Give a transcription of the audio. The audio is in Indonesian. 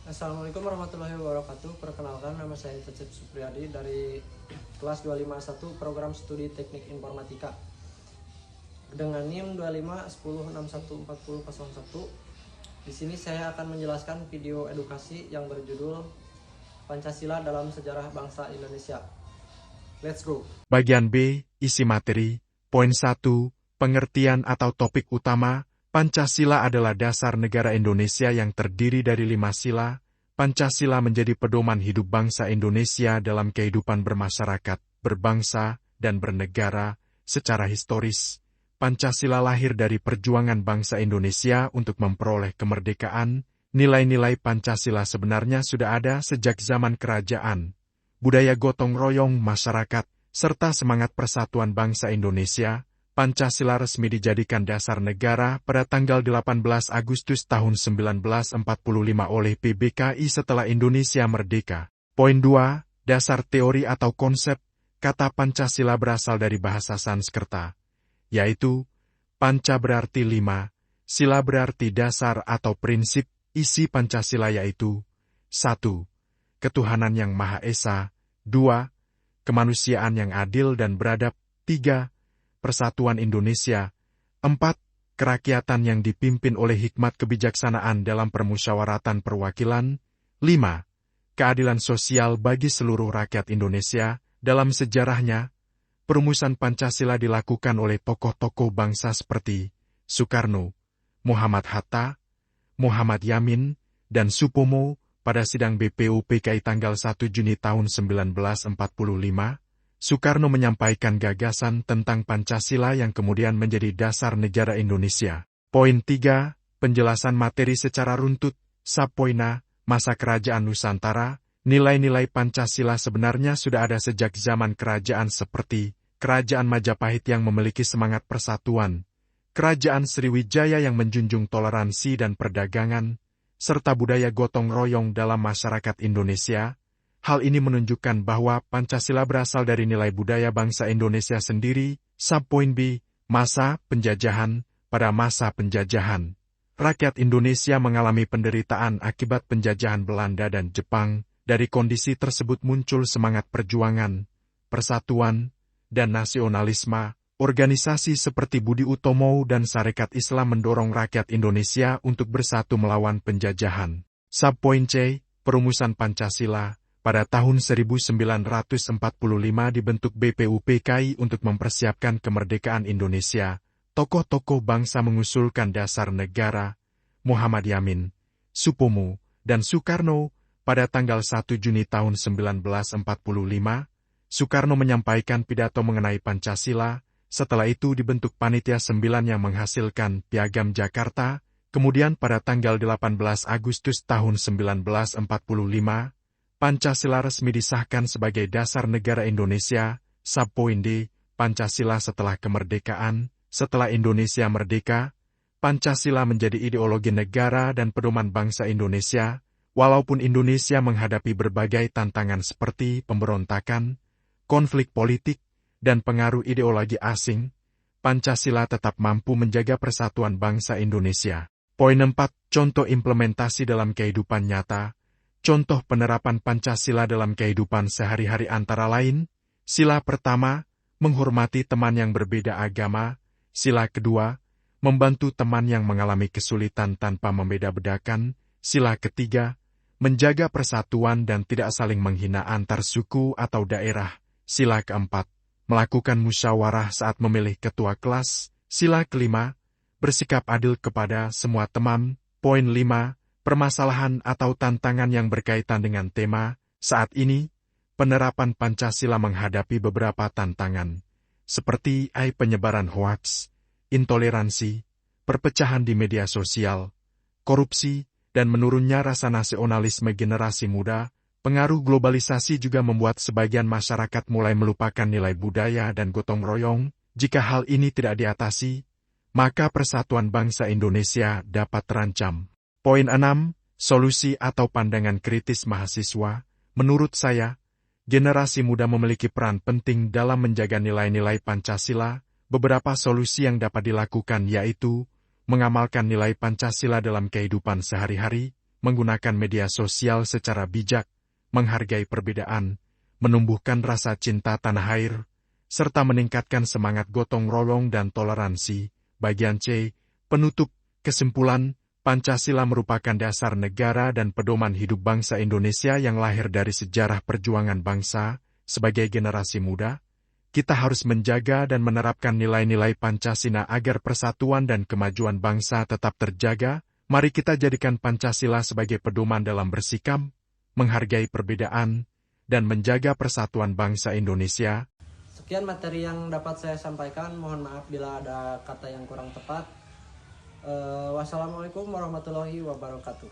Assalamualaikum warahmatullahi wabarakatuh. Perkenalkan, nama saya Cecep Supriyadi dari kelas 251 Program Studi Teknik Informatika dengan NIM 2510614001. Di sini saya akan menjelaskan video edukasi yang berjudul Pancasila dalam Sejarah Bangsa Indonesia. Let's go. Bagian B, isi materi. Poin 1, pengertian atau topik utama. Pancasila adalah dasar negara Indonesia yang terdiri dari 5 sila. Pancasila menjadi pedoman hidup bangsa Indonesia dalam kehidupan bermasyarakat, berbangsa, dan bernegara. Secara historis, Pancasila lahir dari perjuangan bangsa Indonesia untuk memperoleh kemerdekaan. Nilai-nilai Pancasila sebenarnya sudah ada sejak zaman kerajaan. Budaya gotong royong masyarakat, serta semangat persatuan bangsa Indonesia. Pancasila resmi dijadikan dasar negara pada tanggal 18 Agustus tahun 1945 oleh PBKI setelah Indonesia merdeka. Poin 2, dasar teori atau konsep. Kata Pancasila berasal dari bahasa Sanskerta, yaitu panca berarti 5, sila berarti dasar atau prinsip. Isi Pancasila yaitu 1. Ketuhanan yang Maha Esa. 2. Kemanusiaan yang adil dan beradab. 3. Persatuan Indonesia. 4. Kerakyatan yang dipimpin oleh hikmat kebijaksanaan dalam permusyawaratan perwakilan. 5. Keadilan sosial bagi seluruh rakyat Indonesia. Dalam sejarahnya, perumusan Pancasila dilakukan oleh tokoh-tokoh bangsa seperti Soekarno, Muhammad Hatta, Muhammad Yamin, dan Supomo. Pada sidang BPUPKI tanggal 1 Juni tahun 1945, Soekarno menyampaikan gagasan tentang Pancasila yang kemudian menjadi dasar negara Indonesia. Poin 3, penjelasan materi secara runtut. Subpoina, masa kerajaan Nusantara. Nilai-nilai Pancasila sebenarnya sudah ada sejak zaman kerajaan seperti Kerajaan Majapahit yang memiliki semangat persatuan, Kerajaan Sriwijaya yang menjunjung toleransi dan perdagangan, serta budaya gotong royong dalam masyarakat Indonesia. Hal ini menunjukkan bahwa Pancasila berasal dari nilai budaya bangsa Indonesia sendiri. Subpoin B, masa penjajahan. Pada masa penjajahan, rakyat Indonesia mengalami penderitaan akibat penjajahan Belanda dan Jepang. Dari kondisi tersebut muncul semangat perjuangan, persatuan, dan nasionalisme. Organisasi seperti Budi Utomo dan Sarekat Islam mendorong rakyat Indonesia untuk bersatu melawan penjajahan. Subpoin C, perumusan Pancasila. Pada tahun 1945 dibentuk BPUPKI untuk mempersiapkan kemerdekaan Indonesia. Tokoh-tokoh bangsa mengusulkan dasar negara. Muhammad Yamin, Supomo, dan Soekarno. Pada tanggal 1 Juni tahun 1945, Soekarno menyampaikan pidato mengenai Pancasila. Setelah itu dibentuk Panitia 9 yang menghasilkan Piagam Jakarta. Kemudian pada tanggal 18 Agustus tahun 1945, Pancasila resmi disahkan sebagai dasar negara Indonesia. Subpoin D, Pancasila setelah kemerdekaan. Setelah Indonesia merdeka, Pancasila menjadi ideologi negara dan pedoman bangsa Indonesia. Walaupun Indonesia menghadapi berbagai tantangan seperti pemberontakan, konflik politik, dan pengaruh ideologi asing, Pancasila tetap mampu menjaga persatuan bangsa Indonesia. Poin 4, contoh implementasi dalam kehidupan nyata. Contoh penerapan Pancasila dalam kehidupan sehari-hari antara lain, sila pertama, menghormati teman yang berbeda agama. Sila kedua, membantu teman yang mengalami kesulitan tanpa membeda-bedakan. Sila ketiga, menjaga persatuan dan tidak saling menghina antar suku atau daerah. Sila keempat, melakukan musyawarah saat memilih ketua kelas. Sila kelima, bersikap adil kepada semua teman. Poin 5, permasalahan atau tantangan yang berkaitan dengan tema. Saat ini, penerapan Pancasila menghadapi beberapa tantangan, seperti penyebaran hoaks, intoleransi, perpecahan di media sosial, korupsi, dan menurunnya rasa nasionalisme generasi muda. Pengaruh globalisasi juga membuat sebagian masyarakat mulai melupakan nilai budaya dan gotong royong. Jika hal ini tidak diatasi, maka persatuan bangsa Indonesia dapat terancam. Poin 6, solusi atau pandangan kritis mahasiswa. Menurut saya, generasi muda memiliki peran penting dalam menjaga nilai-nilai Pancasila. Beberapa solusi yang dapat dilakukan yaitu mengamalkan nilai Pancasila dalam kehidupan sehari-hari, menggunakan media sosial secara bijak, menghargai perbedaan, menumbuhkan rasa cinta tanah air, serta meningkatkan semangat gotong royong dan toleransi. Bagian C, penutup, kesimpulan, Pancasila merupakan dasar negara dan pedoman hidup bangsa Indonesia yang lahir dari sejarah perjuangan bangsa. Sebagai generasi muda, kita harus menjaga dan menerapkan nilai-nilai Pancasila agar persatuan dan kemajuan bangsa tetap terjaga. Mari kita jadikan Pancasila sebagai pedoman dalam bersikap, menghargai perbedaan, dan menjaga persatuan bangsa Indonesia. Sekian materi yang dapat saya sampaikan. Mohon maaf bila ada kata yang kurang tepat. Wassalamualaikum warahmatullahi wabarakatuh.